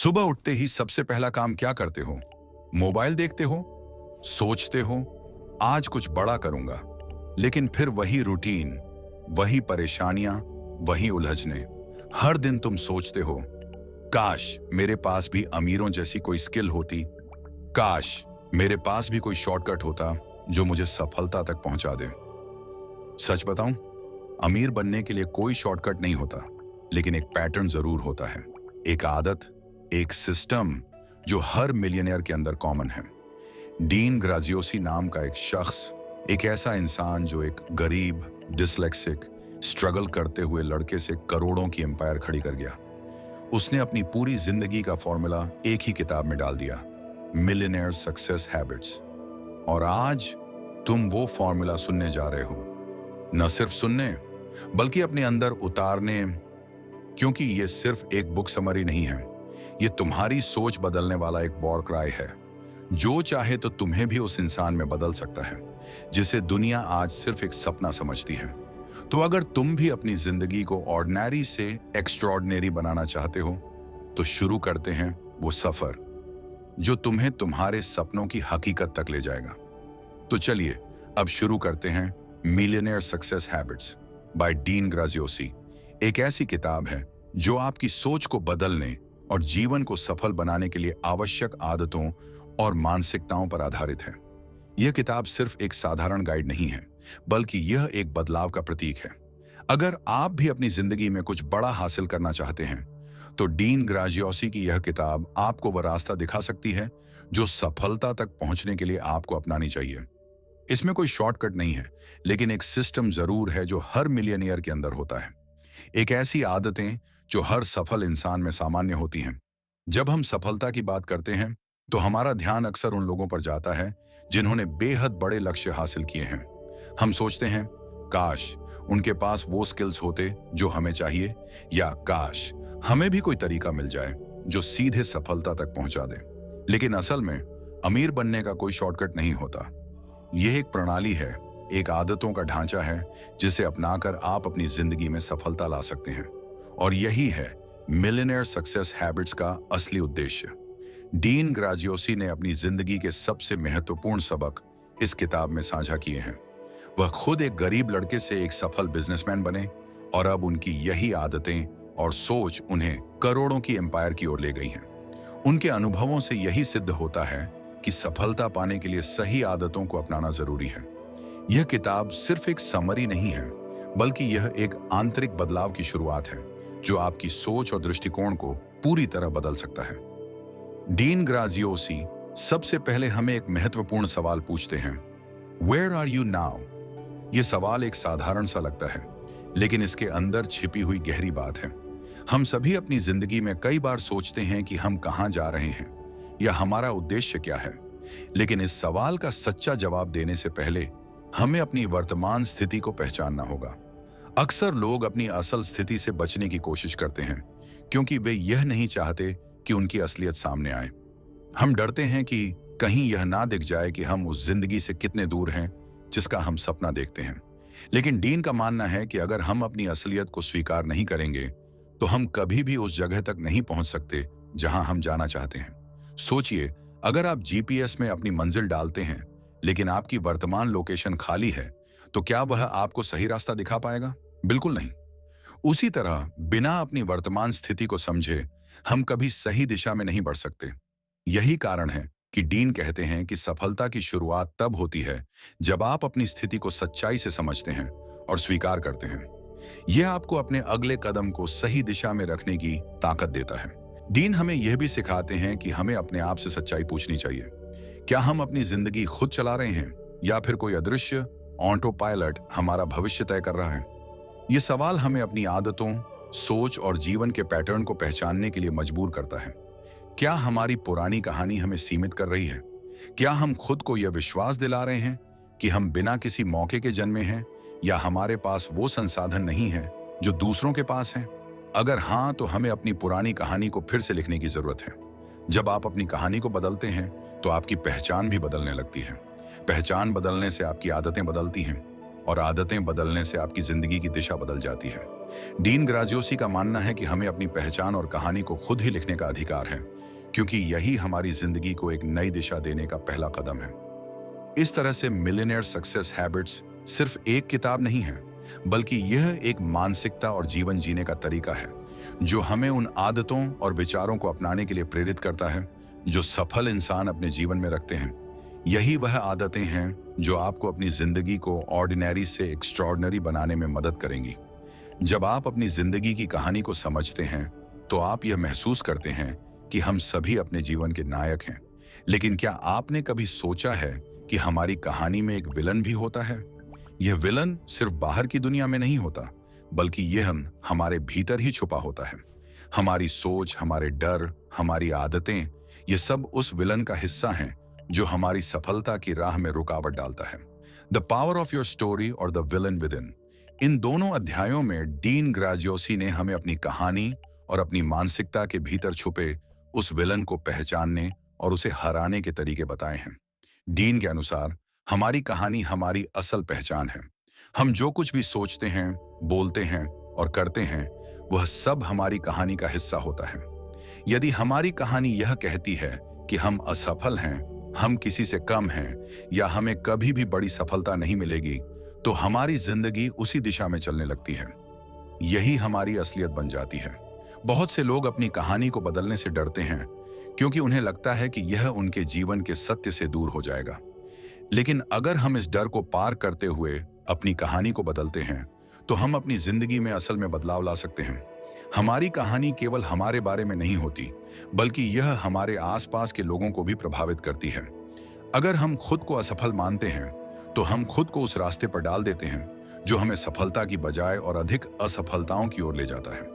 सुबह उठते ही सबसे पहला काम क्या करते हो? मोबाइल देखते हो? सोचते हो आज कुछ बड़ा करूंगा, लेकिन फिर वही रूटीन, वही परेशानियां, वही उलझने। हर दिन तुम सोचते हो, काश मेरे पास भी अमीरों जैसी कोई स्किल होती, काश मेरे पास भी कोई शॉर्टकट होता जो मुझे सफलता तक पहुंचा दे। सच बताऊं, अमीर बनने के लिए कोई शॉर्टकट नहीं होता, लेकिन एक पैटर्न जरूर होता है। एक आदत, एक सिस्टम जो हर मिलियनेयर के अंदर कॉमन है। डीन ग्राजियोसी नाम का एक शख्स, एक ऐसा इंसान जो एक गरीब, डिसलेक्सिक, स्ट्रगल करते हुए लड़के से करोड़ों की एम्पायर खड़ी कर गया। उसने अपनी पूरी जिंदगी का फॉर्मूला एक ही किताब में डाल दिया, मिलियनेयर सक्सेस हैबिट्स। और आज तुम वो फॉर्मूला सुनने जा रहे हो, न सिर्फ सुनने बल्कि अपने अंदर उतारने, क्योंकि ये सिर्फ एक बुक समरी नहीं है, ये तुम्हारी सोच बदलने वाला एक वॉर क्राई है। जो चाहे तो तुम्हें भी उस इंसान में बदल सकता है जिसे दुनिया आज सिर्फ एक सपना समझती है। तो अगर तुम भी अपनी जिंदगी को ऑर्डिनरी से एक्स्ट्रॉर्डिनरी बनाना चाहते हो, तो शुरू करते हैं वो सफर जो तुम्हें तुम्हारे सपनों की हकीकत तक ले जाएगा। तो चलिए अब शुरू करते हैं millionaire success habits by Dean Graziosi. एक ऐसी किताब है जो आपकी सोच को बदलने और जीवन को सफल बनाने के लिए आवश्यक आदतों और मानसिकताओं पर आधारित है। यह किताब सिर्फ एक साधारण गाइड नहीं है, बल्कि यह एक बदलाव का प्रतीक है। अगर आप भी अपनी जिंदगी में कुछ बड़ा हासिल करना चाहते हैं, तो डीन ग्राजियोसी की यह किताब आपको वह रास्ता दिखा सकती है जो सफलता तक पहुंचने के लिए आपको अपनानी चाहिए। इसमें कोई शॉर्टकट नहीं है, लेकिन एक सिस्टम जरूर है जो हर मिलियनियर के अंदर होता है। एक ऐसी आदतें जो हर सफल इंसान में सामान्य होती हैं। जब हम सफलता की बात करते हैं, तो हमारा ध्यान अक्सर उन लोगों पर जाता है जिन्होंने बेहद बड़े लक्ष्य हासिल किए हैं। हम सोचते हैं, काश उनके पास वो स्किल्स होते जो हमें चाहिए, या काश हमें भी कोई तरीका मिल जाए जो सीधे सफलता तक पहुंचा दे। लेकिन असल में अमीर बनने का कोई शॉर्टकट नहीं होता। यह एक प्रणाली है, एक आदतों का ढांचा है जिसे अपनाकर आप अपनी जिंदगी में सफलता ला सकते हैं। और यही है मिलियनेयर सक्सेस हैबिट्स का असली उद्देश्य। डीन ग्राजियोसी ने अपनी जिंदगी के सबसे महत्वपूर्ण सबक इस किताब में साझा किए हैं। वह खुद एक गरीब लड़के से एक सफल बिजनेसमैन बने, और अब उनकी यही आदतें और सोच उन्हें करोड़ों की एम्पायर की ओर ले गई हैं। उनके अनुभवों से यही सिद्ध होता है कि सफलता पाने के लिए सही आदतों को अपनाना जरूरी है। यह किताब सिर्फ एक समरी नहीं है, बल्कि यह एक आंतरिक बदलाव की शुरुआत है जो आपकी सोच और दृष्टिकोण को पूरी तरह बदल सकता है। डीन ग्राजियोसी सबसे पहले हमें एक महत्वपूर्ण सवाल पूछते हैं, वेयर आर यू नाउ? यह सवाल एक साधारण सा लगता है, लेकिन इसके अंदर छिपी हुई गहरी बात है। हम सभी अपनी जिंदगी में कई बार सोचते हैं कि हम कहां जा रहे हैं या हमारा उद्देश्य क्या है, लेकिन इस सवाल का सच्चा जवाब देने से पहले हमें अपनी वर्तमान स्थिति को पहचानना होगा। अक्सर लोग अपनी असल स्थिति से बचने की कोशिश करते हैं, क्योंकि वे यह नहीं चाहते कि उनकी असलियत सामने आए। हम डरते हैं कि कहीं यह ना दिख जाए कि हम उस जिंदगी से कितने दूर हैं जिसका हम सपना देखते हैं। लेकिन डीन का मानना है कि अगर हम अपनी असलियत को स्वीकार नहीं करेंगे, तो हम कभी भी उस जगह तक नहीं पहुंच सकते जहां हम जाना चाहते हैं। सोचिए, अगर आप जीपीएस में अपनी मंजिल डालते हैं, लेकिन आपकी वर्तमान लोकेशन खाली है, तो क्या वह आपको सही रास्ता दिखा पाएगा? बिल्कुल नहीं। उसी तरह बिना अपनी वर्तमान स्थिति को समझे हम कभी सही दिशा में नहीं बढ़ सकते। यही कारण है कि डीन कहते हैं कि सफलता की शुरुआत तब होती है जब आप अपनी स्थिति को सच्चाई से समझते हैं और स्वीकार करते हैं। यह आपको अपने अगले कदम को सही दिशा में रखने की ताकत देता है। डीन हमें यह भी सिखाते हैं कि हमें अपने आप से सच्चाई पूछनी चाहिए। क्या हम अपनी जिंदगी खुद चला रहे हैं, या फिर कोई अदृश्य ऑटो पायलट हमारा भविष्य तय कर रहा है? यह सवाल हमें अपनी आदतों, सोच और जीवन के पैटर्न को पहचानने के लिए मजबूर करता है। क्या हमारी पुरानी कहानी हमें सीमित कर रही है? क्या हम खुद को यह विश्वास दिला रहे हैं कि हम बिना किसी मौके के जन्मे हैं, या हमारे पास वो संसाधन नहीं है जो दूसरों के पास हैं? अगर हाँ, तो हमें अपनी पुरानी कहानी को फिर से लिखने की जरूरत है। जब आप अपनी कहानी को बदलते हैं, तो आपकी पहचान भी बदलने लगती है। पहचान बदलने से आपकी आदतें बदलती हैं, और आदतें बदलने से आपकी जिंदगी की दिशा बदल जाती है। डीन ग्राजियोसी का मानना है कि हमें अपनी पहचान और कहानी को खुद ही लिखने का अधिकार है, क्योंकि यही हमारी जिंदगी को एक नई दिशा देने का पहला कदम है। इस तरह से मिलियनेयर सक्सेस हैबिट्स सिर्फ एक किताब नहीं है, बल्कि यह एक मानसिकता और जीवन जीने का तरीका है जो हमें उन आदतों और विचारों को अपनाने के लिए प्रेरित करता है जो सफल इंसान अपने जीवन में रखते हैं। यही वह आदतें हैं जो आपको अपनी जिंदगी को ऑर्डिनरी से एक्स्ट्रॉर्डिनरी बनाने में मदद करेंगी। जब आप अपनी जिंदगी की कहानी को समझते हैं तो आप यह महसूस करते हैं कि हम सभी अपने जीवन के नायक हैं। लेकिन क्या आपने कभी सोचा है कि हमारी कहानी में एक विलन भी होता है? यह विलन सिर्फ बाहर की दुनिया में नहीं होता, बल्कि यह हमारे भीतर ही छुपा होता है। हमारी सोच, हमारे डर, हमारी आदतें, ये सब उस विलन का हिस्सा हैं जो हमारी सफलता की राह में रुकावट डालता है। The power of your story और द विलन विद इन, इन दोनों अध्यायों में डीन ग्राजियोसी ने हमें अपनी कहानी और अपनी मानसिकता के भीतर छुपे उस विलन को पहचानने और उसे हराने के तरीके बताए हैं। डीन के अनुसार हमारी कहानी हमारी असल पहचान है। हम जो कुछ भी सोचते हैं, बोलते हैं और करते हैं, वह सब हमारी कहानी का हिस्सा होता है। यदि हमारी कहानी यह कहती है कि हम असफल हैं, हम किसी से कम हैं या हमें कभी भी बड़ी सफलता नहीं मिलेगी, तो हमारी जिंदगी उसी दिशा में चलने लगती है। यही हमारी असलियत बन जाती है। बहुत से लोग अपनी कहानी को बदलने से डरते हैं क्योंकि उन्हें लगता है कि यह उनके जीवन के सत्य से दूर हो जाएगा। लेकिन अगर हम इस डर को पार करते हुए अपनी कहानी को बदलते हैं तो हम अपनी जिंदगी में असल में बदलाव ला सकते हैं। हमारी कहानी केवल हमारे बारे में नहीं होती, बल्कि यह हमारे आसपास के लोगों को भी प्रभावित करती है। अगर हम खुद को असफल मानते हैं तो हम खुद को उस रास्ते पर डाल देते हैं जो हमें सफलता की बजाय और अधिक असफलताओं की ओर ले जाता है।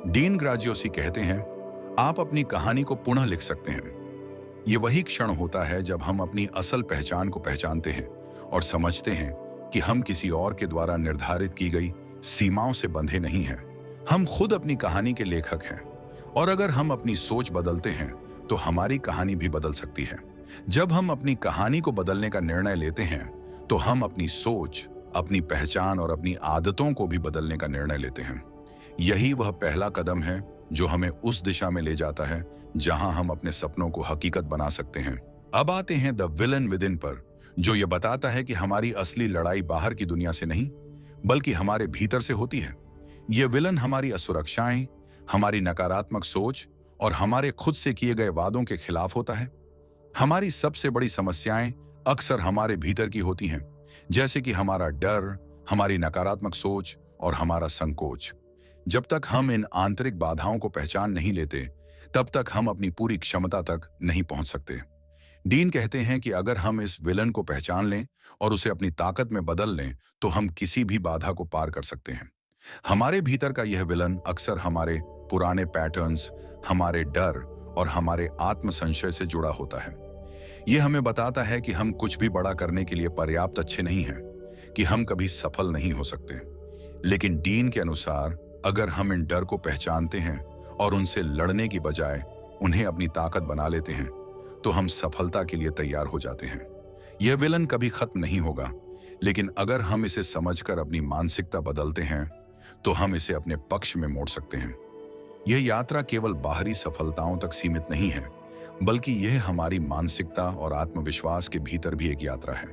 डीन ग्राजियोसी कहते हैं, आप अपनी कहानी को पुनः लिख सकते हैं। ये वही क्षण होता है जब हम अपनी असल पहचान को पहचानते हैं और समझते हैं कि हम किसी और के द्वारा निर्धारित की गई सीमाओं से बंधे नहीं हैं। हम खुद अपनी कहानी के लेखक हैं और अगर हम अपनी सोच बदलते हैं तो हमारी कहानी भी बदल सकती है। जब हम अपनी कहानी को बदलने का निर्णय लेते हैं तो हम अपनी सोच, अपनी पहचान और अपनी आदतों को भी बदलने का निर्णय लेते हैं। यही वह पहला कदम है जो हमें उस दिशा में ले जाता है जहां हम अपने सपनों को हकीकत बना सकते हैं। अब आते हैं द विलन विद इन पर, जो यह बताता है कि हमारी असली लड़ाई बाहर की दुनिया से नहीं, बल्कि हमारे भीतर से होती है। यह विलन हमारी असुरक्षाएं, हमारी नकारात्मक सोच और हमारे खुद से किए गए वादों के खिलाफ होता है। हमारी सबसे बड़ी समस्याएं अक्सर हमारे भीतर की होती हैं, जैसे कि हमारा डर, हमारी नकारात्मक सोच और हमारा संकोच। जब तक हम इन आंतरिक बाधाओं को पहचान नहीं लेते, तब तक हम अपनी पूरी क्षमता तक नहीं पहुंच सकते। डीन कहते हैं कि अगर हम इस विलन को पहचान लें और उसे अपनी ताकत में बदल लें, तो हम किसी भी बाधा को पार कर सकते हैं। हमारे भीतर का यह विलन अक्सर हमारे पुराने पैटर्न्स, हमारे डर और हमारे आत्मसंशय से जुड़ा होता है। यह हमें बताता है कि हम कुछ भी बड़ा करने के लिए पर्याप्त अच्छे नहीं हैं, कि हम कभी सफल नहीं हो सकते। लेकिन डीन के अनुसार अगर हम इन डर को पहचानते हैं और उनसे लड़ने की बजाय उन्हें अपनी ताकत बना लेते हैं, तो हम सफलता के लिए तैयार हो जाते हैं। यह विलन कभी खत्म नहीं होगा, लेकिन अगर हम इसे समझकर अपनी मानसिकता बदलते हैं तो हम इसे अपने पक्ष में मोड़ सकते हैं। यह यात्रा केवल बाहरी सफलताओं तक सीमित नहीं है, बल्कि यह हमारी मानसिकता और आत्मविश्वास के भीतर भी एक यात्रा है।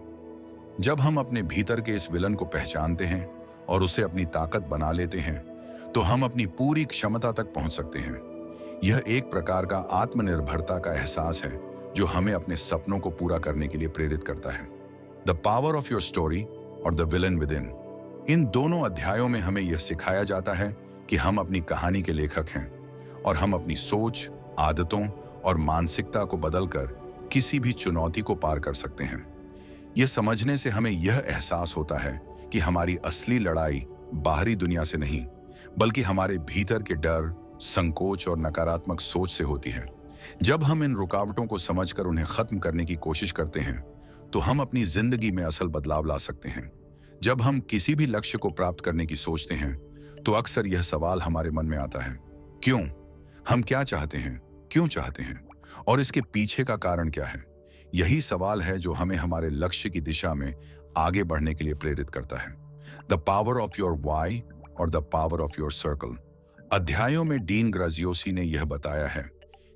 जब हम अपने भीतर के इस विलन को पहचानते हैं और उसे अपनी ताकत बना लेते हैं, तो हम अपनी पूरी क्षमता तक पहुंच सकते हैं। यह एक प्रकार का आत्मनिर्भरता का एहसास है जो हमें अपने सपनों को पूरा करने के लिए प्रेरित करता है। The power of your story और द विलन विद इन, इन दोनों अध्यायों में हमें यह सिखाया जाता है कि हम अपनी कहानी के लेखक हैं और हम अपनी सोच, आदतों और मानसिकता को बदलकर किसी भी चुनौती को पार कर सकते हैं। यह समझने से हमें यह एहसास होता है कि हमारी असली लड़ाई बाहरी दुनिया से नहीं, बल्कि हमारे भीतर के डर, संकोच और नकारात्मक सोच से होती है। जब हम इन रुकावटों को समझकर उन्हें खत्म करने की कोशिश करते हैं, तो हम अपनी जिंदगी में असल बदलाव ला सकते हैं। जब हम किसी भी लक्ष्य को प्राप्त करने की सोचते हैं, तो अक्सर यह सवाल हमारे मन में आता है, क्यों? हम क्या चाहते हैं, क्यों चाहते हैं और इसके पीछे का कारण क्या है? यही सवाल है जो हमें हमारे लक्ष्य की दिशा में आगे बढ़ने के लिए प्रेरित करता है। The power of your why और the power of your circle. अध्यायों में डीन ग्राजियोसी ने यह बताया है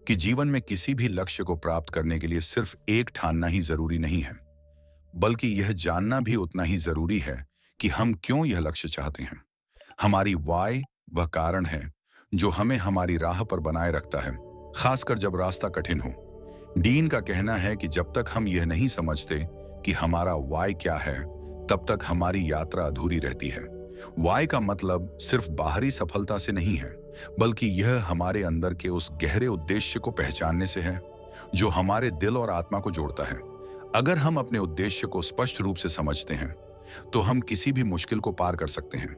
कि जीवन में किसी भी लक्ष्य को प्राप्त करने के लिए सिर्फ एक ठानना ही जरूरी नहीं है, बल्कि यह जानना भी उतना ही जरूरी है कि हम क्यों यह लक्ष्य चाहते हैं। हमारी वाई वह कारण है जो हमें हमारी राह पर बनाए रखता है, खासकर जब रास्ता कठिन हो। डीन का कहना है कि जब तक हम यह नहीं समझते कि हमारा वाई क्या है, तब तक हमारी यात्रा अधूरी रहती है। वाई का मतलब सिर्फ बाहरी सफलता से नहीं है, बल्कि यह हमारे अंदर के उस गहरे उद्देश्य को पहचानने से है जो हमारे दिल और आत्मा को जोड़ता है। अगर हम अपने उद्देश्य को स्पष्ट रूप से समझते हैं, तो हम किसी भी मुश्किल को पार कर सकते हैं।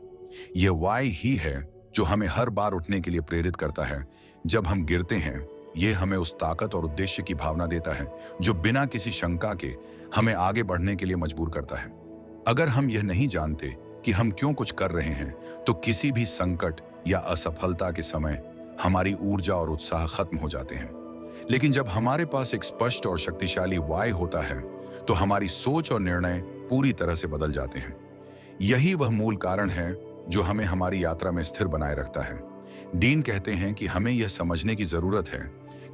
यह वाई ही है जो हमें हर बार उठने के लिए प्रेरित करता है जब हम गिरते हैं। यह हमें उस ताकत और उद्देश्य की भावना देता है जो बिना किसी शंका के हमें आगे बढ़ने के लिए मजबूर करता है। अगर हम यह नहीं जानते कि हम क्यों कुछ कर रहे हैं, तो किसी भी संकट या असफलता के समय हमारी ऊर्जा और उत्साह खत्म हो जाते हैं। लेकिन जब हमारे पास एक स्पष्ट और शक्तिशाली वाई होता है, तो हमारी सोच और निर्णय पूरी तरह से बदल जाते हैं। यही वह मूल कारण है जो हमें हमारी यात्रा में स्थिर बनाए रखता है। डीन कहते हैं कि हमें यह समझने की जरूरत है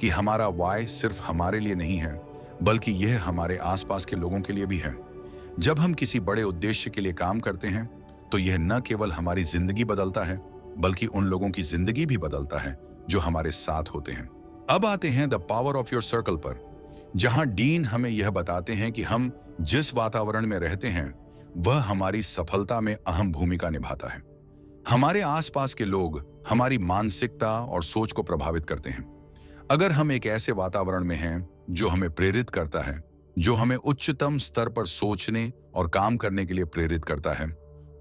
कि हमारा वाई सिर्फ हमारे लिए नहीं है, बल्कि यह हमारे आसपास के लोगों के लिए भी है। जब हम किसी बड़े उद्देश्य के लिए काम करते हैं, तो यह न केवल हमारी जिंदगी बदलता है, बल्कि उन लोगों की जिंदगी भी बदलता है जो हमारे साथ होते हैं। अब आते हैं the power of your circle पर, जहां डीन हमें यह बताते हैं कि हम जिस वातावरण में रहते हैं, वह हमारी सफलता में अहम भूमिका निभाता है। हमारे आसपास के लोग हमारी मानसिकता और सोच को प्रभावित करते हैं। अगर हम एक ऐसे वातावरण में हैं जो हमें प्रेरित करता है, जो हमें उच्चतम स्तर पर सोचने और काम करने के लिए प्रेरित करता है,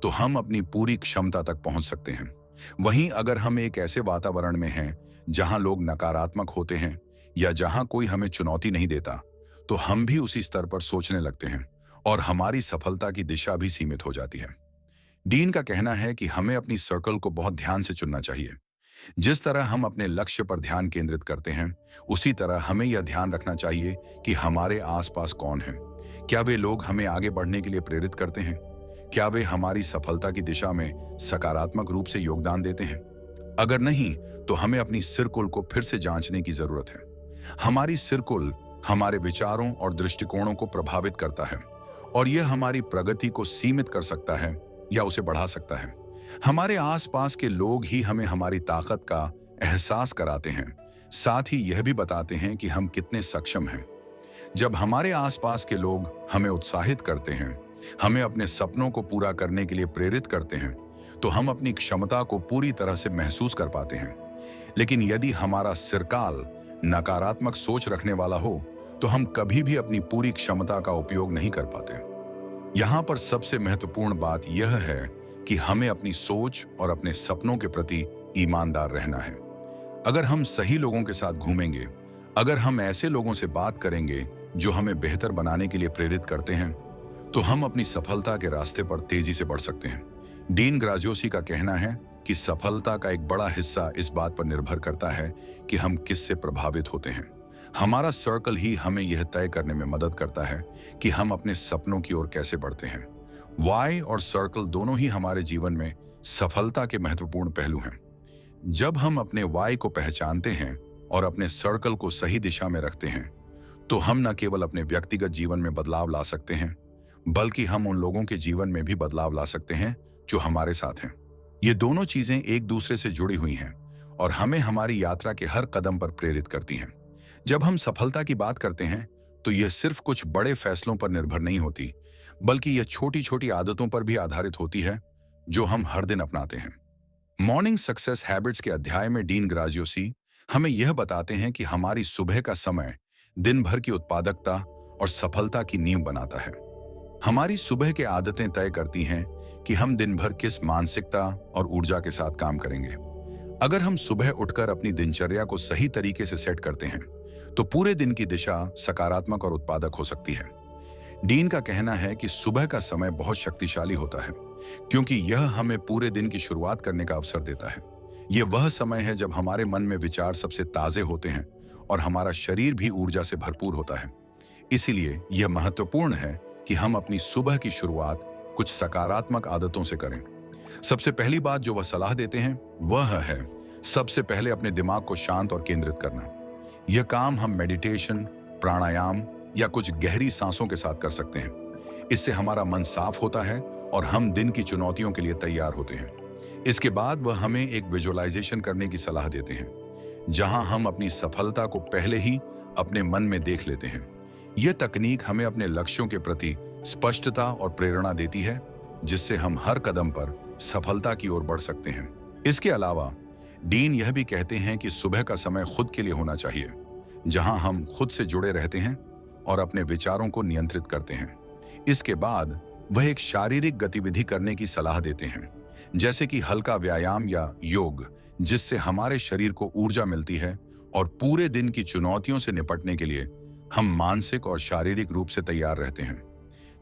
तो हम अपनी पूरी क्षमता तक पहुंच सकते हैं। वहीं अगर हम एक ऐसे वातावरण में हैं जहां लोग नकारात्मक होते हैं या जहां कोई हमें चुनौती नहीं देता, तो हम भी उसी स्तर पर सोचने लगते हैं और हमारी सफलता की दिशा भी सीमित हो जाती है। डीन का कहना है कि हमें अपनी सर्कल को बहुत ध्यान से चुनना चाहिए। जिस तरह हम अपने लक्ष्य पर ध्यान केंद्रित करते हैं, उसी तरह हमें यह ध्यान रखना चाहिए कि हमारे आसपास कौन है। क्या वे लोग हमें आगे बढ़ने के लिए प्रेरित करते हैं? क्या वे हमारी सफलता की दिशा में सकारात्मक रूप से योगदान देते हैं? अगर नहीं, तो हमें अपनी सिरकुल को फिर से जांचने की जरूरत है। हमारी सिरकुल हमारे विचारों और दृष्टिकोणों को प्रभावित करता है, और यह हमारी प्रगति को सीमित कर सकता है या उसे बढ़ा सकता है। हमारे आसपास के लोग ही हमें हमारी ताकत का एहसास कराते हैं, साथ ही यह भी बताते हैं कि हम कितने सक्षम हैं। जब हमारे आसपास के लोग हमें उत्साहित करते हैं, हमें अपने सपनों को पूरा करने के लिए प्रेरित करते हैं, तो हम अपनी क्षमता को पूरी तरह से महसूस कर पाते हैं। लेकिन यदि हमारा सिरकाल नकारात्मक सोच रखने वाला हो, तो हम कभी भी अपनी पूरी क्षमता का उपयोग नहीं कर पाते। यहाँ पर सबसे महत्वपूर्ण बात यह है कि हमें अपनी सोच और अपने सपनों के प्रति ईमानदार रहना है। अगर हम सही लोगों के साथ घूमेंगे, अगर हम ऐसे लोगों से बात करेंगे जो हमें बेहतर बनाने के लिए प्रेरित करते हैं, तो हम अपनी सफलता के रास्ते पर तेजी से बढ़ सकते हैं। डीन ग्राजियोसी का कहना है कि सफलता का एक बड़ा हिस्सा इस बात पर निर्भर करता है कि हम किससे प्रभावित होते हैं। हमारा सर्कल ही हमें यह तय करने में मदद करता है कि हम अपने सपनों की ओर कैसे बढ़ते हैं। वाई और सर्कल दोनों ही हमारे जीवन में सफलता के महत्वपूर्ण पहलू हैं। जब हम अपने वाई को पहचानते हैं और अपने सर्कल को सही दिशा में रखते हैं, तो हम न केवल अपने व्यक्तिगत जीवन में बदलाव ला सकते हैं, बल्कि हम उन लोगों के जीवन में भी बदलाव ला सकते हैं जो हमारे साथ हैं। ये दोनों चीजें एक दूसरे से जुड़ी हुई हैं और हमें हमारी यात्रा के हर कदम पर प्रेरित करती हैं। जब हम सफलता की बात करते हैं, तो यह सिर्फ कुछ बड़े फैसलों पर निर्भर नहीं होती, बल्कि यह छोटी छोटी आदतों पर भी आधारित होती है जो हम हर दिन अपनाते हैं। मॉर्निंग सक्सेस हैबिट्स के अध्याय में डीन ग्राजियोसी हमें यह बताते हैं कि हमारी सुबह का समय दिन भर की उत्पादकता और सफलता की नींव बनाता है। हमारी सुबह की आदतें तय करती हैं कि हम दिन भर किस मानसिकता और ऊर्जा के साथ काम करेंगे। अगर हम सुबह उठकर अपनी दिनचर्या को सही तरीके से सेट करते हैं, तो पूरे दिन की दिशा सकारात्मक और उत्पादक हो सकती है। डीन का कहना है कि सुबह का समय बहुत शक्तिशाली होता है, क्योंकि यह हमें पूरे दिन की शुरुआत करने का अवसर देता है। यह वह समय है जब हमारे मन में विचार सबसे ताजे होते हैं और हमारा शरीर भी ऊर्जा से भरपूर होता है। इसीलिए यह महत्वपूर्ण है कि हम अपनी सुबह की शुरुआत कुछ सकारात्मक आदतों से करें। सबसे पहली बात जो वह सलाह देते हैं वह है सबसे पहले अपने दिमाग को शांत और केंद्रित करना। यह काम हम मेडिटेशन, प्राणायाम या कुछ गहरी सांसों के साथ कर सकते हैं। इससे हमारा मन साफ होता है और हम दिन की चुनौतियों के लिए तैयार होते हैं। इसके बाद वह हमें एक विजुअलाइजेशन करने की सलाह देते हैं, जहां हम अपनी सफलता को पहले ही अपने मन में देख लेते हैं। यह तकनीक हमें अपने लक्ष्यों के प्रति स्पष्टता और प्रेरणा देती है, जिससे हम हर कदम पर सफलता की ओर बढ़ सकते हैं। इसके अलावा डीन यह भी कहते हैं कि सुबह का समय खुद के लिए होना चाहिए, जहां हम खुद से जुड़े रहते हैं और अपने विचारों को नियंत्रित करते हैं। इसके बाद वह एक शारीरिक गतिविधि करने की सलाह देते हैं, जैसे कि हल्का व्यायाम या योग, जिससे हमारे शरीर को ऊर्जा मिलती है और पूरे दिन की चुनौतियों से निपटने के लिए हम मानसिक और शारीरिक रूप से तैयार रहते हैं।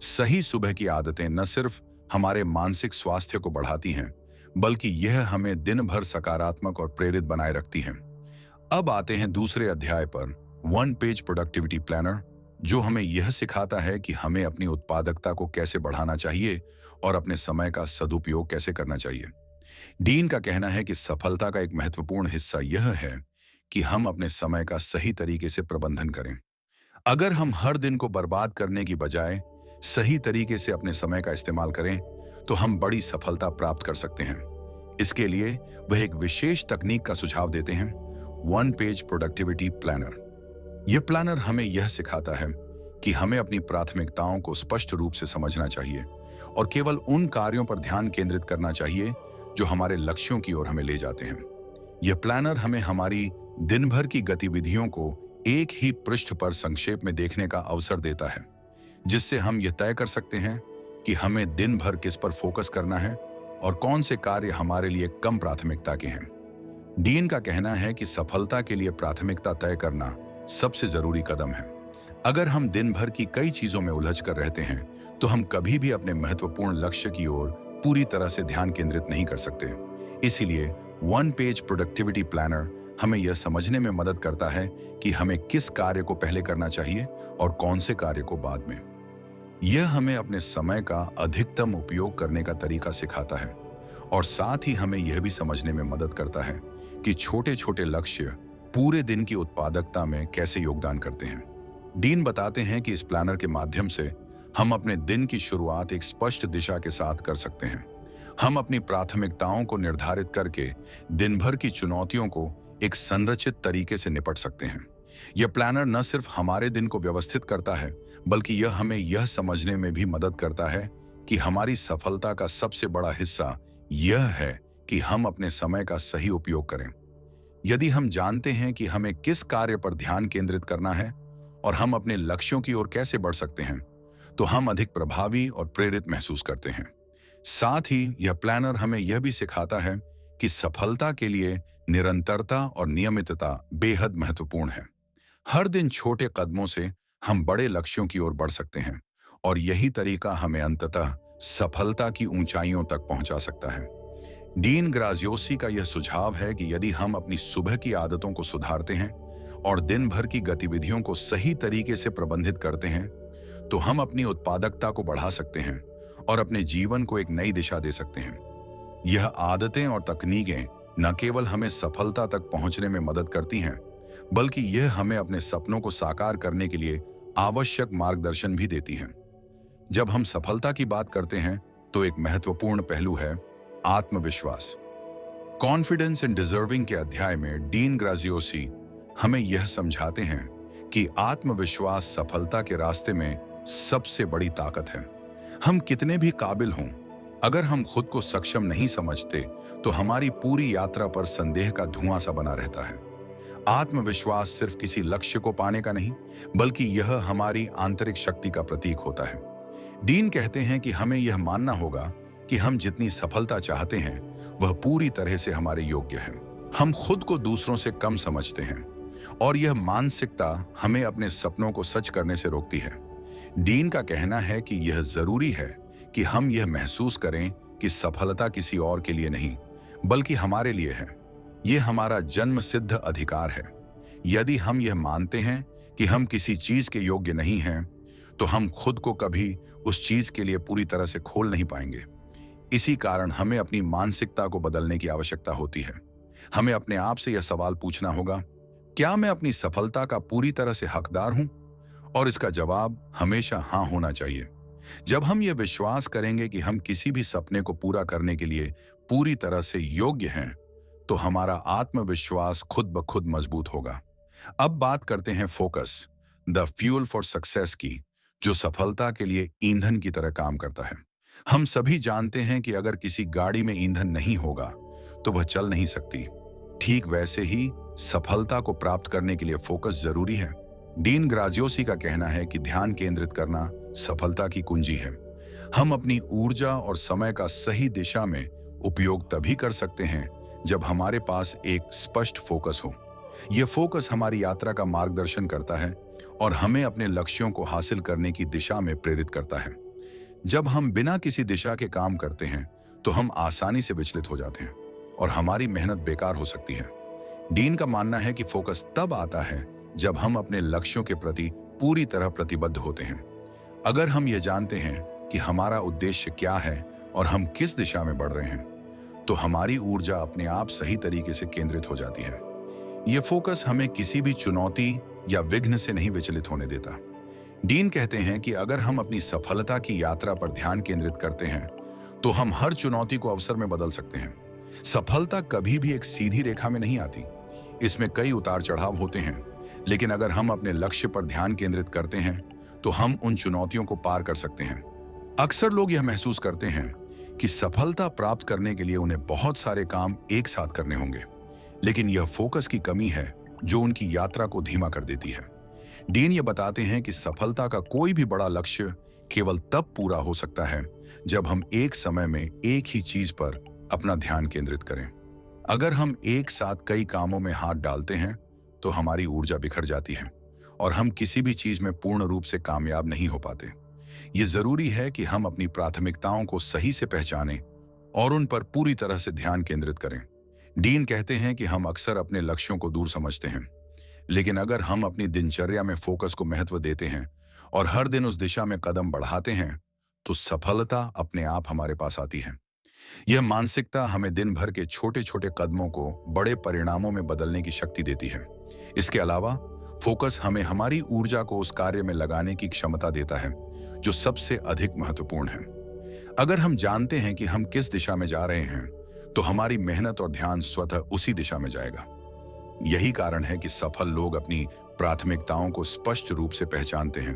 सही सुबह की आदतें न सिर्फ हमारे मानसिक स्वास्थ्य को बढ़ाती हैं, बल्कि यह हमें दिन भर सकारात्मक और प्रेरित बनाए रखती हैं। अब आते हैं दूसरे अध्याय पर, 1 पेज प्रोडक्टिविटी प्लानर, जो हमें यह सिखाता है कि हमें अपनी उत्पादकता को कैसे बढ़ाना चाहिए और अपने समय का सदुपयोग कैसे करना चाहिए। डीन का कहना है कि सफलता का एक महत्वपूर्ण हिस्सा यह है कि हम अपने समय का सही तरीके से प्रबंधन करें। अगर हम हर दिन को बर्बाद करने की बजाय सही तरीके से अपने समय का इस्तेमाल करें, तो हम बड़ी सफलता प्राप्त कर सकते हैं। इसके लिए वह एक विशेष तकनीक का सुझाव देते हैं, 1 पेज प्रोडक्टिविटी प्लानर। यह प्लानर हमें यह सिखाता है कि हमें अपनी प्राथमिकताओं को स्पष्ट रूप से समझना चाहिए और केवल उन कार्यों पर ध्यान केंद्रित करना चाहिए जो हमारे लक्ष्यों की ओर हमें ले जाते हैं। यह प्लानर हमें हमारी दिन भर की गतिविधियों को एक ही पृष्ठ पर संक्षेप में देखने का अवसर देता है, जिससे हम यह तय कर सकते हैं कि हमें दिन भर किस पर फोकस करना है और कौन से कार्य हमारे लिए कम प्राथमिकता के हैं। डीन का कहना है कि सफलता के लिए प्राथमिकता तय करना सबसे जरूरी कदम है। अगर हम दिन भर की कई चीजों में उलझ कर रहते हैं, तो हम कभी भी अपने महत्वपूर्ण लक्ष्य की ओर पूरी तरह से ध्यान केंद्रित नहीं कर सकते। इसीलिए 1 पेज प्रोडक्टिविटी प्लानर हमें यह समझने में मदद करता है कि हमें किस कार्य को पहले करना चाहिए और कौन से कार्य को बाद में। यह हमें अपने समय का अधिकतम उपयोग करने का तरीका सिखाता है और साथ ही हमें यह भी समझने में मदद करता है कि छोटे छोटे लक्ष्य पूरे दिन की उत्पादकता में कैसे योगदान करते हैं। डीन बताते हैं कि इस प्लानर के माध्यम से हम अपने दिन की शुरुआत एक स्पष्ट दिशा के साथ कर सकते हैं। हम अपनी प्राथमिकताओं को निर्धारित करके दिन भर की चुनौतियों को एक संरचित तरीके से निपट सकते हैं। यह प्लानर न सिर्फ हमारे दिन को व्यवस्थित करता है, बल्कि यह हमें यह समझने में भी मदद करता है कि हमारी सफलता का सबसे बड़ा हिस्सा यह है कि हम अपने समय का सही उपयोग करें। यदि हम जानते हैं कि हमें किस कार्य पर ध्यान केंद्रित करना है और हम अपने लक्ष्यों की ओर कैसे बढ़ सकते हैं, तो हम अधिक प्रभावी और प्रेरित महसूस करते हैं। साथ ही यह प्लानर हमें यह भी सिखाता है कि सफलता के लिए निरंतरता और नियमितता बेहद महत्वपूर्ण है। हर दिन छोटे कदमों से हम बड़े लक्ष्यों की ओर बढ़ सकते हैं और यही तरीका हमें अंततः सफलता की ऊंचाइयों तक पहुंचा सकता है। डीन ग्राजियोसी का यह सुझाव है कि यदि हम अपनी सुबह की आदतों को सुधारते हैं और दिन भर की गतिविधियों को सही तरीके से प्रबंधित करते हैं, तो हम अपनी उत्पादकता को बढ़ा सकते हैं और अपने जीवन को एक नई दिशा दे सकते हैं। यह आदतें और तकनीकें न केवल हमें सफलता तक पहुंचने में मदद करती हैं, बल्कि यह हमें अपने सपनों को साकार करने के लिए आवश्यक मार्गदर्शन भी देती हैं। जब हम सफलता की बात करते हैं, तो एक महत्वपूर्ण पहलू है आत्मविश्वास। कॉन्फिडेंस इन डिजर्विंग के अध्याय में डीन ग्राजियोसी हमें यह समझाते हैं कि आत्मविश्वास सफलता के रास्ते में सबसे बड़ी ताकत है। हम कितने भी काबिल हों, अगर हम खुद को सक्षम नहीं समझते, तो हमारी पूरी यात्रा पर संदेह का धुआं सा बना रहता है। आत्मविश्वास सिर्फ किसी लक्ष्य को पाने का नहीं, बल्कि यह हमारी आंतरिक शक्ति का प्रतीक होता है। डीन कहते हैं कि हमें यह मानना होगा कि हम जितनी सफलता चाहते हैं, वह पूरी तरह से हमारे योग्य है। हम खुद को दूसरों से कम समझते हैं और यह मानसिकता हमें अपने सपनों को सच करने से रोकती है। डीन का कहना है कि यह जरूरी है कि हम यह महसूस करें कि सफलता किसी और के लिए नहीं, बल्कि हमारे लिए है। यह हमारा जन्म सिद्ध अधिकार है। यदि हम यह मानते हैं कि हम किसी चीज के योग्य नहीं हैं, तो हम खुद को कभी उस चीज के लिए पूरी तरह से खोल नहीं पाएंगे। इसी कारण हमें अपनी मानसिकता को बदलने की आवश्यकता होती है। हमें अपने आप से यह सवाल पूछना होगा, क्या मैं अपनी सफलता का पूरी तरह से हकदार हूं? और इसका जवाब हमेशा हाँ होना चाहिए। जब हम यह विश्वास करेंगे कि हम किसी भी सपने को पूरा करने के लिए पूरी तरह से योग्य हैं, तो हमारा आत्मविश्वास खुद ब खुद मजबूत होगा। अब बात करते हैं focus, the fuel for success की, जो सफलता के लिए ईंधन की तरह काम करता है। हम सभी जानते हैं कि अगर किसी गाड़ी में ईंधन नहीं होगा तो वह चल नहीं सकती। ठीक वैसे ही सफलता को प्राप्त करने के लिए फोकस जरूरी है। डीन ग्राजियोसी का कहना है कि ध्यान केंद्रित करना सफलता की कुंजी है। हम अपनी ऊर्जा और समय का सही दिशा में उपयोग तभी कर सकते हैं जब हमारे पास एक स्पष्ट फोकस हो। यह फोकस हमारी यात्रा का मार्गदर्शन करता है और हमें अपने लक्ष्यों को हासिल करने की दिशा में प्रेरित करता है। जब हम बिना किसी दिशा के काम करते हैं तो हम आसानी से विचलित हो जाते हैं और हमारी मेहनत बेकार हो सकती है। डीन का मानना है कि फोकस तब आता है जब हम अपने लक्ष्यों के प्रति पूरी तरह प्रतिबद्ध होते हैं। अगर हम ये जानते हैं कि हमारा उद्देश्य क्या है और हम किस दिशा में बढ़ रहे हैं, तो हमारी ऊर्जा अपने आप सही तरीके से केंद्रित हो जाती है। यह फोकस हमें किसी भी चुनौती या विघ्न से नहीं विचलित होने देता। डीन कहते हैं कि अगर हम अपनी सफलता की यात्रा पर ध्यान केंद्रित करते हैं तो हम हर चुनौती को अवसर में बदल सकते हैं। सफलता कभी भी एक सीधी रेखा में नहीं आती, इसमें कई उतार चढ़ाव होते हैं, लेकिन अगर हम अपने लक्ष्य पर ध्यान केंद्रित करते हैं तो हम उन चुनौतियों को पार कर सकते हैं। अक्सर लोग यह महसूस करते हैं कि सफलता प्राप्त करने के लिए उन्हें बहुत सारे काम एक साथ करने होंगे, लेकिन यह फोकस की कमी है जो उनकी यात्रा को धीमा कर देती है। डीन ये बताते हैं कि सफलता का कोई भी बड़ा लक्ष्य केवल तब पूरा हो सकता है जब हम एक समय में एक ही चीज पर अपना ध्यान केंद्रित करें। अगर हम एक साथ कई कामों में हाथ डालते हैं तो हमारी ऊर्जा बिखर जाती है और हम किसी भी चीज में पूर्ण रूप से कामयाब नहीं हो पाते। ये जरूरी है कि हम अपनी प्राथमिकताओं को सही से पहचानें और उन पर पूरी तरह से ध्यान केंद्रित करें। डीन कहते हैं कि हम अक्सर अपने लक्ष्यों को दूर समझते हैं, लेकिन अगर हम अपनी दिनचर्या में फोकस को महत्व देते हैं और हर दिन उस दिशा में कदम बढ़ाते हैं, तो सफलता अपने आप हमारे पास आती है। यह मानसिकता हमें दिन भर के छोटे छोटे कदमों को बड़े परिणामों में बदलने की शक्ति देती है। इसके अलावा फोकस हमें हमारी ऊर्जा को उस कार्य में लगाने की क्षमता देता है जो सबसे अधिक महत्वपूर्ण है। अगर हम जानते हैं कि हम किस दिशा में जा रहे हैं, तो हमारी मेहनत और ध्यान स्वतः उसी दिशा में जाएगा। यही कारण है कि सफल लोग अपनी प्राथमिकताओं को स्पष्ट रूप से पहचानते हैं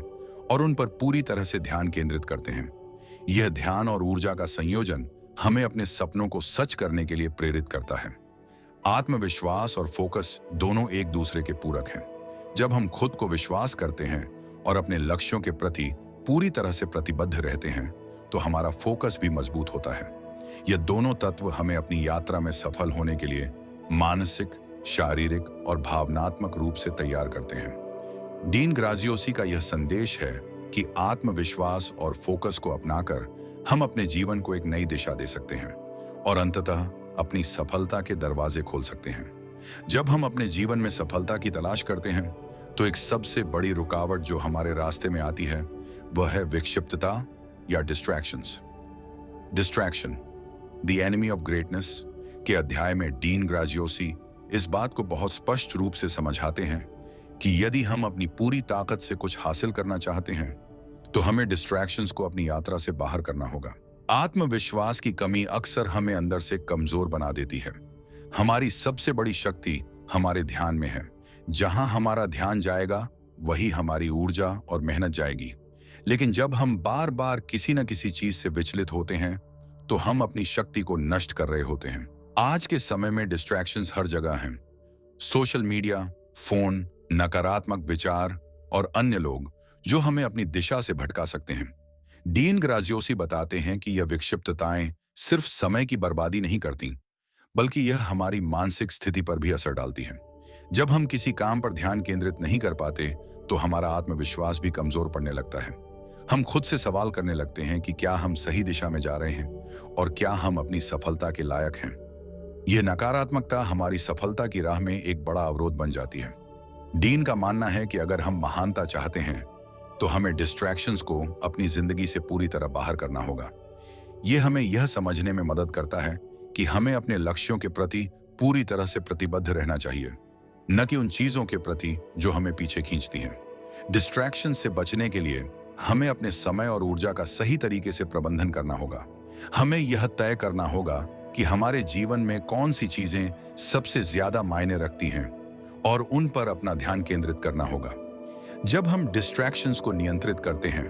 और उन पर पूरी तरह से ध्यान केंद्रित करते हैं। यह ध्यान और ऊर्जा का संयोजन हमें अपने सपनों को सच करने के लिए प्रेरित करता है। आत्मविश्वास और फोकस दोनों एक दूसरे के पूरक हैं। जब हम खुद को विश्वास करते हैं और अपने लक्ष्यों के प्रति पूरी तरह से प्रतिबद्ध रहते हैं, तो हमारा फोकस भी मजबूत होता है। यह दोनों तत्व हमें अपनी यात्रा में सफल होने के लिए मानसिक, शारीरिक और भावनात्मक रूप से तैयार करते हैं। डीन ग्राजियोसी का यह संदेश है कि आत्मविश्वास और फोकस को अपनाकर हम अपने जीवन को एक नई दिशा दे सकते हैं और अंततः अपनी सफलता के दरवाजे खोल सकते हैं। जब हम अपने जीवन में सफलता की तलाश करते हैं, तो एक सबसे बड़ी रुकावट जो हमारे रास्ते में आती है वह है विक्षिप्तता या distractions. Distraction, the enemy of greatness के अध्याय में डीन ग्राजियोसी इस बात को बहुत स्पष्ट रूप से समझाते हैं कि यदि हम अपनी पूरी ताकत से कुछ हासिल करना चाहते हैं, तो हमें डिस्ट्रैक्शंस को अपनी यात्रा से बाहर करना होगा। आत्मविश्वास की कमी अक्सर हमें अंदर से कमजोर बना देती है। हमारी सबसे बड़ी शक्ति हमारे ध्यान में है। जहां हमारा ध्यान जाएगा, वही हमारी ऊर्जा और मेहनत जाएगी। लेकिन जब हम बार बार किसी न किसी चीज से विचलित होते हैं, तो हम अपनी शक्ति को नष्ट कर रहे होते हैं। आज के समय में डिस्ट्रैक्शंस हर जगह हैं। सोशल मीडिया, फोन, नकारात्मक विचार और अन्य लोग जो हमें अपनी दिशा से भटका सकते हैं। डीन ग्राजियोसी बताते हैं कि यह विक्षिप्तताएं सिर्फ समय की बर्बादी नहीं करती, बल्कि यह हमारी मानसिक स्थिति पर भी असर डालती हैं। जब हम किसी काम पर ध्यान केंद्रित नहीं कर पाते, तो हमारा आत्मविश्वास भी कमजोर पड़ने लगता है। हम खुद से सवाल करने लगते हैं कि क्या हम सही दिशा में जा रहे हैं और क्या हम अपनी सफलता के लायक हैं। यह नकारात्मकता हमारी सफलता की राह में एक बड़ा अवरोध बन जाती है। डीन का मानना है कि अगर हम महानता चाहते हैं, तो हमें डिस्ट्रैक्शंस को अपनी जिंदगी से पूरी तरह बाहर करना होगा। ये हमें यह समझने में मदद करता है कि हमें अपने लक्ष्यों के प्रति पूरी तरह से प्रतिबद्ध रहना चाहिए, न कि उन चीजों के प्रति जो हमें पीछे खींचती हैं। डिस्ट्रैक्शन से बचने के लिए हमें अपने समय और ऊर्जा का सही तरीके से प्रबंधन करना होगा। हमें यह तय करना होगा कि हमारे जीवन में कौन सी चीजें सबसे ज्यादा मायने रखती हैं और उन पर अपना ध्यान केंद्रित करना होगा। जब हम डिस्ट्रैक्शंस को नियंत्रित करते हैं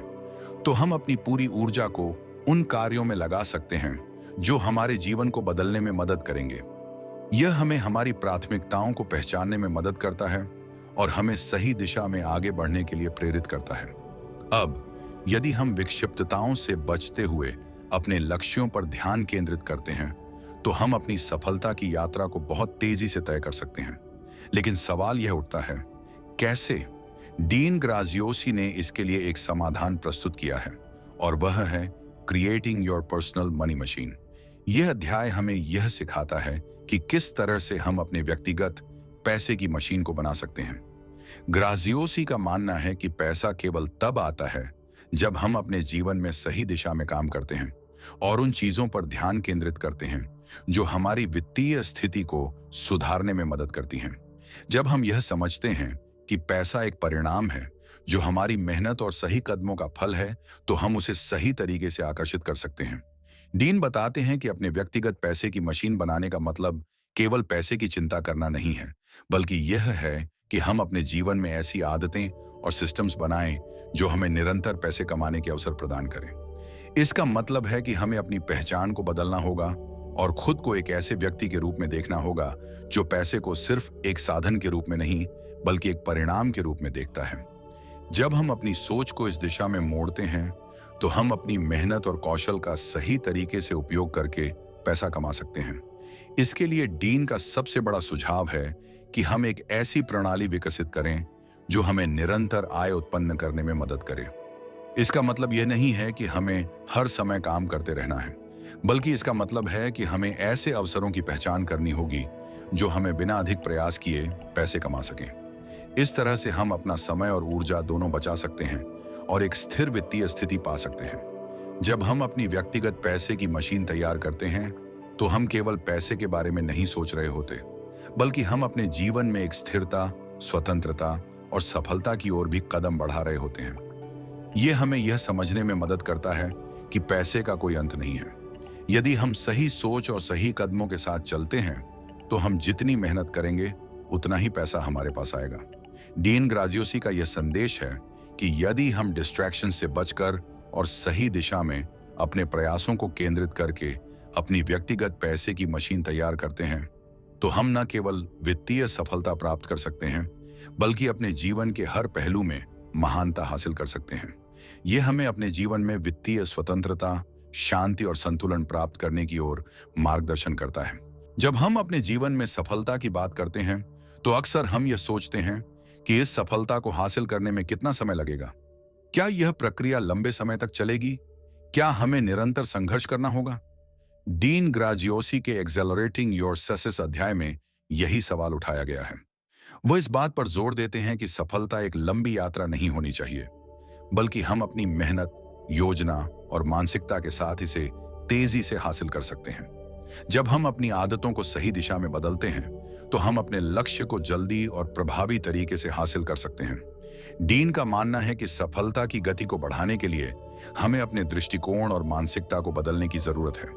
तो हम अपनी पूरी ऊर्जा को उन कार्यों में लगा सकते हैं जो हमारे जीवन को बदलने में मदद करेंगे। यह हमें हमारी प्राथमिकताओं को पहचानने में मदद करता है और हमें सही दिशा में आगे बढ़ने के लिए प्रेरित करता है। अब यदि हम विक्षिप्तताओं से बचते हुए अपने लक्ष्यों पर ध्यान केंद्रित करते हैं तो हम अपनी सफलता की यात्रा को बहुत तेजी से तय कर सकते हैं। लेकिन सवाल यह उठता है, कैसे? डीन ग्राजियोसी ने इसके लिए एक समाधान प्रस्तुत किया है और वह है creating your personal money machine. यह अध्याय हमें यह सिखाता है कि किस तरह से हम अपने व्यक्तिगत पैसे की मशीन को बना सकते हैं। ग्राजियोसी का मानना है कि पैसा केवल तब आता है जब हम अपने जीवन में सही दिशा में काम करते हैं और उन चीजों पर ध्यान केंद्रित करते हैं जो हमारी वित्तीय स्थिति को सुधारने में मदद करती हैं। जब हम यह समझते हैं कि पैसा एक परिणाम है जो हमारी मेहनत और सही कदमों का फल है, तो हम उसे सही तरीके से आकर्षित कर सकते हैं। डीन बताते हैं कि अपने व्यक्तिगत पैसे की मशीन बनाने का मतलब केवल पैसे की चिंता करना नहीं है, बल्कि यह है कि हम अपने जीवन में ऐसी आदतें और सिस्टम्स बनाएं जो हमें निरंतर पैसे कमाने के अवसर प्रदान करें। इसका मतलब है कि हमें अपनी पहचान को बदलना होगा और खुद को एक ऐसे व्यक्ति के रूप में देखना होगा जो पैसे को सिर्फ एक साधन के रूप में नहीं बल्कि एक परिणाम के रूप में देखता है। जब हम अपनी सोच को इस दिशा में मोड़ते हैं तो हम अपनी मेहनत और कौशल का सही तरीके से उपयोग करके पैसा कमा सकते हैं। इसके लिए डीन का सबसे बड़ा सुझाव है कि हम एक ऐसी प्रणाली विकसित करें जो हमें निरंतर आय उत्पन्न करने में मदद करे। इसका मतलब यह नहीं है कि हमें हर समय काम करते रहना है, बल्कि इसका मतलब है कि हमें ऐसे अवसरों की पहचान करनी होगी जो हमें बिना अधिक प्रयास किए पैसे कमा सकें। इस तरह से हम अपना समय और ऊर्जा दोनों बचा सकते हैं और एक स्थिर वित्तीय स्थिति पा सकते हैं। जब हम अपनी व्यक्तिगत पैसे की मशीन तैयार करते हैं तो हम केवल पैसे के बारे में नहीं सोच रहे होते, बल्कि हम अपने जीवन में एक स्थिरता, स्वतंत्रता और सफलता की ओर भी कदम बढ़ा रहे होते हैं। यह हमें यह समझने में मदद करता है कि पैसे का कोई अंत नहीं है। यदि हम सही सोच और सही कदमों के साथ चलते हैं तो हम जितनी मेहनत करेंगे उतना ही पैसा हमारे पास आएगा। डीन ग्राजियोसी का यह संदेश है कि यदि हम डिस्ट्रैक्शन से बचकर और सही दिशा में अपने प्रयासों को केंद्रित करके अपनी व्यक्तिगत पैसे की मशीन तैयार करते हैं तो हम न केवल वित्तीय सफलता प्राप्त कर सकते हैं बल्कि अपने जीवन के हर पहलू में महानता हासिल कर सकते हैं। यह हमें अपने जीवन में वित्तीय स्वतंत्रता, शांति और संतुलन प्राप्त करने की ओर मार्गदर्शन करता है। जब हम अपने जीवन में सफलता की बात करते हैं तो अक्सर हम यह सोचते हैं कि इस सफलता को हासिल करने में कितना समय लगेगा। क्या यह प्रक्रिया लंबे समय तक चलेगी? क्या हमें निरंतर संघर्ष करना होगा? डीन ग्राजियोसी के एक्सेलरेटिंग योर सक्सेस अध्याय में यही सवाल उठाया गया है। वो इस बात पर जोर देते हैं कि सफलता एक लंबी यात्रा नहीं होनी चाहिए, बल्कि हम अपनी मेहनत, योजना और मानसिकता के साथ इसे तेजी से हासिल कर सकते हैं। जब हम अपनी आदतों को सही दिशा में बदलते हैं तो हम अपने लक्ष्य को जल्दी और प्रभावी तरीके से हासिल कर सकते हैं। डीन का मानना है कि सफलता की गति को बढ़ाने के लिए हमें अपने दृष्टिकोण और मानसिकता को बदलने की जरूरत है।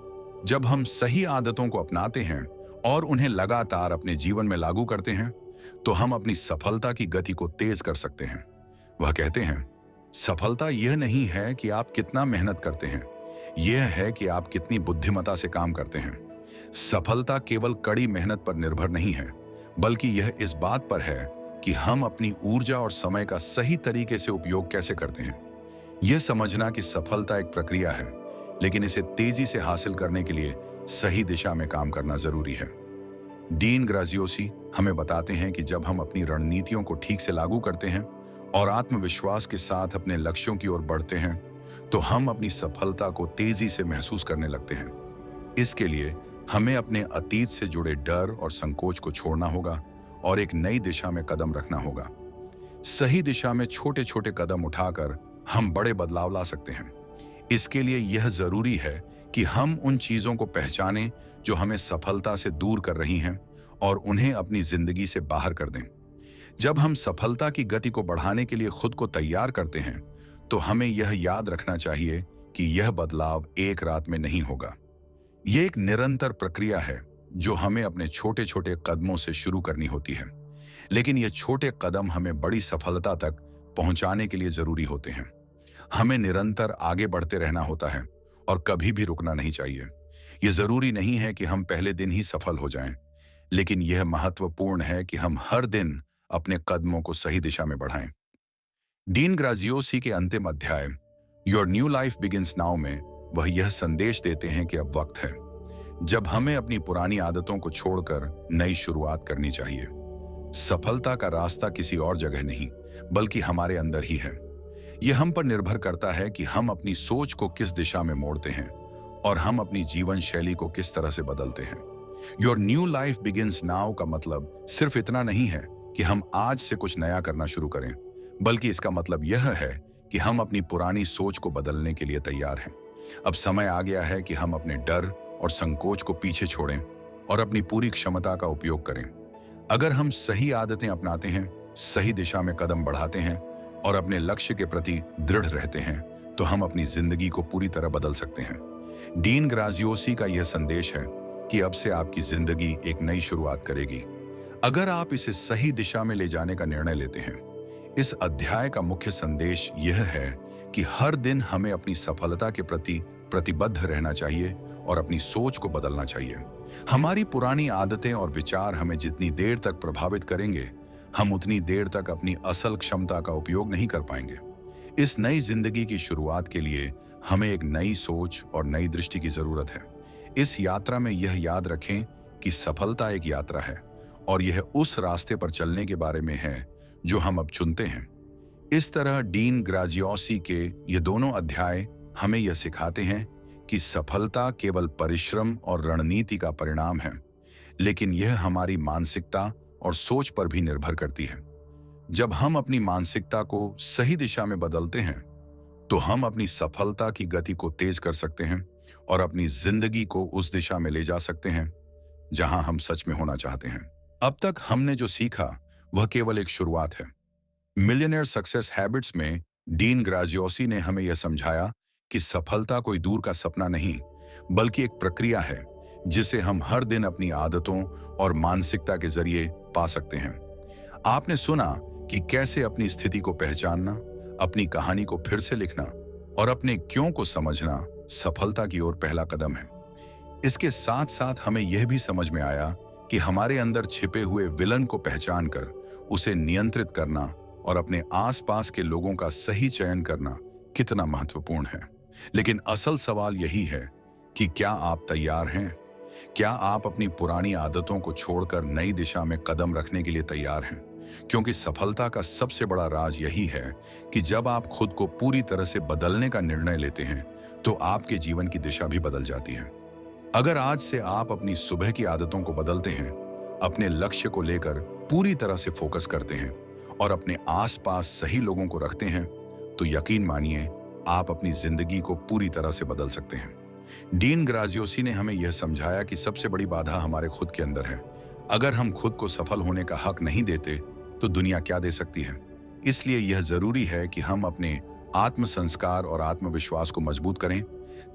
जब हम सही आदतों को अपनाते हैं और उन्हें लगातार अपने जीवन में लागू करते हैं तो हम अपनी सफलता की गति को तेज कर सकते हैं। वह कहते हैं, सफलता यह नहीं है कि आप कितना मेहनत करते हैं, यह है कि आप कितनी बुद्धिमत्ता से काम करते हैं। सफलता केवल कड़ी मेहनत पर निर्भर नहीं है, बल्कि यह इस बात पर है कि हम अपनी ऊर्जा और समय का सही तरीके से उपयोग कैसे करते हैं। यह समझना कि सफलता एक प्रक्रिया है, लेकिन इसे तेजी से हासिल करने के लिए सही दिशा में काम करना जरूरी है। डीन ग्राजियोसी हमें बताते हैं कि जब हम अपनी रणनीतियों को ठीक से लागू करते हैं और आत्मविश्वास के साथ अपने लक्ष्यों की ओर बढ़ते हैं तो हम अपनी सफलता को तेजी से महसूस करने लगते हैं। इसके लिए हमें अपने अतीत से जुड़े डर और संकोच को छोड़ना होगा और एक नई दिशा में कदम रखना होगा। सही दिशा में छोटे छोटे कदम उठाकर हम बड़े बदलाव ला सकते हैं। इसके लिए यह जरूरी है कि हम उन चीजों को पहचानें जो हमें सफलता से दूर कर रही हैं और उन्हें अपनी जिंदगी से बाहर कर दें। जब हम सफलता की गति को बढ़ाने के लिए खुद को तैयार करते हैं, तो हमें यह याद रखना चाहिए कि यह बदलाव एक रात में नहीं होगा। यह एक निरंतर प्रक्रिया है जो हमें अपने छोटे छोटे कदमों से शुरू करनी होती है। लेकिन ये छोटे कदम हमें बड़ी सफलता तक पहुंचाने के लिए जरूरी होते हैं। हमें निरंतर आगे बढ़ते रहना होता है और कभी भी रुकना नहीं चाहिए। यह जरूरी नहीं है कि हम पहले दिन ही सफल हो जाएं, लेकिन यह महत्वपूर्ण है कि हम हर दिन अपने कदमों को सही दिशा में बढ़ाएं। डीन ग्राजियोसी के अंतिम अध्याय your new life begins now में वह यह संदेश देते हैं कि अब वक्त है जब हमें अपनी पुरानी आदतों को छोड़कर नई शुरुआत करनी चाहिए। सफलता का रास्ता किसी और जगह नहीं, बल्कि हमारे अंदर ही है। यह हम पर निर्भर करता है कि हम अपनी सोच को किस दिशा में मोड़ते हैं और हम अपनी जीवन शैली को किस तरह से बदलते हैं। Your new life begins now का मतलब सिर्फ इतना नहीं है कि हम आज से कुछ नया करना शुरू करें, बल्कि इसका मतलब यह है कि हम अपनी पुरानी सोच को बदलने के लिए तैयार हैं। अब समय आ गया है कि हम अपने डर और संकोच को पीछे छोड़ें और अपनी पूरी क्षमता का उपयोग करें। अगर हम सही आदतें अपनाते हैं, सही दिशा में कदम बढ़ाते हैं और अपने लक्ष्य के प्रति दृढ़ रहते हैं, तो हम अपनी जिंदगी को पूरी तरह बदल सकते हैं। डीन ग्राजियोसी का यह संदेश है कि अब से आपकी जिंदगी एक नई शुरुआत करेगी, अगर आप इसे सही दिशा में ले जाने का निर्णय लेते हैं। इस अध्याय का मुख्य संदेश यह है कि हर दिन हमें अपनी सफलता के प्रति प्रतिबद्ध रहना चाहिए और अपनी सोच को बदलना चाहिए। हमारी पुरानी आदतें और विचार हमें जितनी देर तक प्रभावित करेंगे, हम उतनी देर तक अपनी असल क्षमता का उपयोग नहीं कर पाएंगे। इस नई जिंदगी की शुरुआत के लिए हमें एक नई सोच और नई दृष्टि की जरूरत है। इस यात्रा में यह याद रखें कि सफलता एक यात्रा है और यह उस रास्ते पर चलने के बारे में है जो हम अब चुनते हैं। इस तरह डीन ग्राजियोसी के ये दोनों अध्याय हमें यह सिखाते हैं कि सफलता केवल परिश्रम और रणनीति का परिणाम है, लेकिन यह हमारी मानसिकता और सोच पर भी निर्भर करती है। जब हम अपनी मानसिकता को सही दिशा में बदलते हैं, तो हम अपनी सफलता की गति को तेज कर सकते हैं और अपनी जिंदगी को उस दिशा में ले जा सकते हैं जहां हम सच में होना चाहते हैं। अब तक हमने जो सीखा वह केवल एक शुरुआत है। मिलियनेयर सक्सेस हैबिट्स में डीन ग्राजियोसी ने हमें यह समझाया कि सफलता कोई दूर का सपना नहीं, बल्कि एक प्रक्रिया है जिसे हम हर दिन अपनी आदतों और मानसिकता के जरिए पा सकते हैं। आपने सुना कि कैसे अपनी स्थिति को पहचानना, अपनी कहानी को फिर से लिखना और अपने क्यों को समझना सफलता की ओर पहला कदम है। इसके साथ साथ हमें यह भी समझ में आया कि हमारे अंदर छिपे हुए विलन को पहचानकर उसे नियंत्रित करना और अपने आसपास के लोगों का सही चयन करना कितना महत्वपूर्ण है। लेकिन असल सवाल यही है कि क्या आप तैयार हैं? क्या आप अपनी पुरानी आदतों को छोड़कर नई दिशा में कदम रखने के लिए तैयार हैं? क्योंकि सफलता का सबसे बड़ा राज यही है कि जब आप खुद को पूरी तरह से बदलने का निर्णय लेते हैं, तो आपके जीवन की दिशा भी बदल जाती है। अगर आज से आप अपनी सुबह की आदतों को बदलते हैं, अपने लक्ष्य को लेकर पूरी तरह से फोकस करते हैं और अपने आसपास सही लोगों को रखते हैं, तो यकीन मानिए आप अपनी जिंदगी को पूरी तरह से बदल सकते हैं। डीन ग्राजियोसी ने हमें यह समझाया कि सबसे बड़ी बाधा हमारे खुद के अंदर है। अगर हम खुद को सफल होने का हक नहीं देते, तो दुनिया क्या दे सकती है? इसलिए यह जरूरी है कि हम अपने आत्म संस्कार और आत्मविश्वास को मजबूत करें,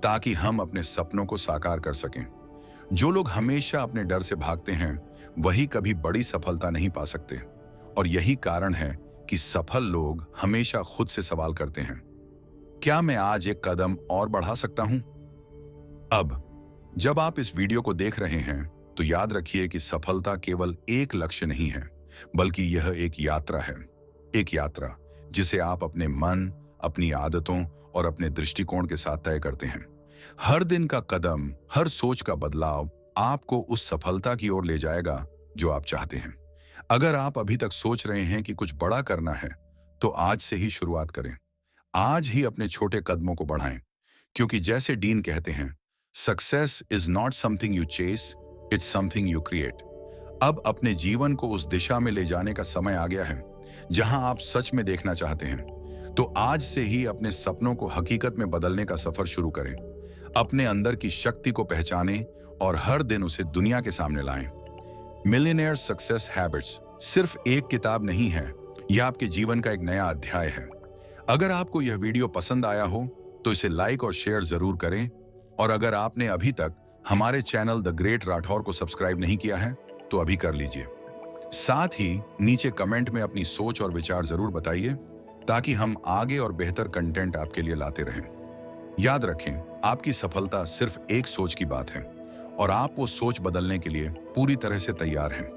ताकि हम अपने सपनों को साकार कर सकें। जो लोग हमेशा अपने डर से भागते हैं, वही कभी बड़ी सफलता नहीं पा सकते। और यही कारण है कि सफल लोग हमेशा खुद से सवाल करते हैं, क्या मैं आज एक कदम और बढ़ा सकता हूं? अब जब आप इस वीडियो को देख रहे हैं, तो याद रखिए कि सफलता केवल एक लक्ष्य नहीं है, बल्कि यह एक यात्रा है। एक यात्रा जिसे आप अपने मन, अपनी आदतों और अपने दृष्टिकोण के साथ तय करते हैं। हर दिन का कदम, हर सोच का बदलाव आपको उस सफलता की ओर ले जाएगा जो आप चाहते हैं। अगर आप अभी तक सोच रहे हैं कि कुछ बड़ा करना है, तो आज से ही शुरुआत करें। आज ही अपने छोटे कदमों को बढ़ाएं, क्योंकि जैसे डीन कहते हैं, success is not something you chase, it's something you create. अब अपने जीवन को उस दिशा में ले जाने का समय आ गया है जहां आप सच में देखना चाहते हैं। तो आज से ही अपने सपनों को हकीकत में बदलने का सफर शुरू करें। अपने अंदर की शक्ति को पहचानें और हर दिन उसे दुनिया के सामने लाएं। मिलियनेयर सक्सेस हैबिट्स सिर्फ एक किताब नहीं है, यह आपके जीवन का एक नया अध्याय है। अगर आपको यह वीडियो पसंद आया हो तो इसे लाइक और शेयर जरूर करें, और अगर आपने अभी तक हमारे चैनल द ग्रेट राठौर को सब्सक्राइब नहीं किया है तो अभी कर लीजिए। साथ ही नीचे कमेंट में अपनी सोच और विचार जरूर बताइए, ताकि हम आगे और बेहतर कंटेंट आपके लिए लाते रहें। याद रखें, आपकी सफलता सिर्फ एक सोच की बात है और आप वो सोच बदलने के लिए पूरी तरह से तैयार हैं।